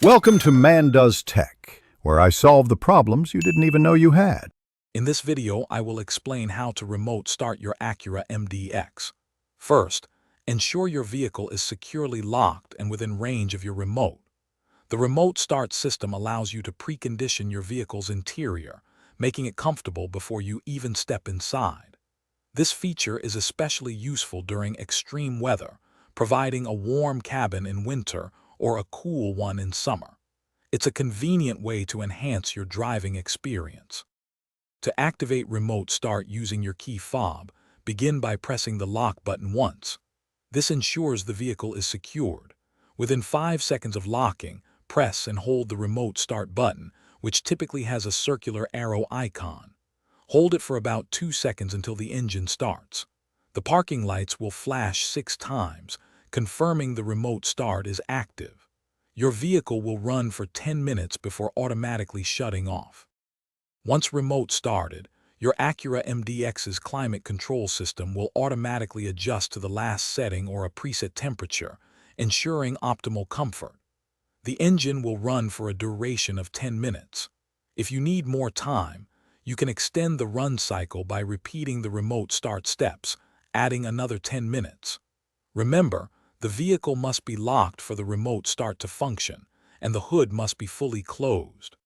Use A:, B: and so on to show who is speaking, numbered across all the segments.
A: Welcome to Man Does Tech, where I solve the problems you didn't even know you had.
B: In this video, I will explain how to remote start your Acura MDX. First, ensure your vehicle is securely locked and within range of your remote. The remote start system allows you to precondition your vehicle's interior, making it comfortable before you even step inside. This feature is especially useful during extreme weather, providing a warm cabin in winter or a cool one in summer. It's a convenient way to enhance your driving experience. To activate remote start using your key fob, begin by pressing the lock button once. This ensures the vehicle is secured. Within 5 seconds of locking, press and hold the remote start button, which typically has a circular arrow icon. Hold it for about 2 seconds until the engine starts. The parking lights will flash 6 times, confirming the remote start is active. Your vehicle will run for 10 minutes before automatically shutting off. Once remote started, your Acura MDX's climate control system will automatically adjust to the last setting or a preset temperature, ensuring optimal comfort. The engine will run for a duration of 10 minutes. If you need more time, you can extend the run cycle by repeating the remote start steps, adding another 10 minutes. Remember, the vehicle must be locked for the remote start to function, and the hood must be fully closed.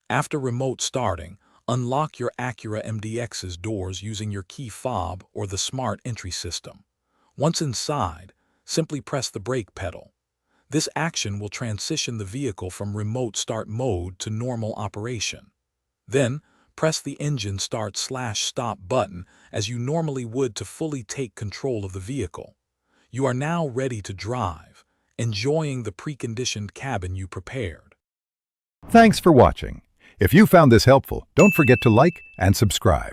B: After remote starting, unlock your Acura MDX's doors using your key fob or the smart entry system. Once inside, simply press the brake pedal. This action will transition the vehicle from remote start mode to normal operation. Then, press the engine start/stop button as you normally would to fully take control of the vehicle. You are now ready to drive, enjoying the preconditioned cabin you prepared.
A: Thanks for watching. If you found this helpful, don't forget to like and subscribe.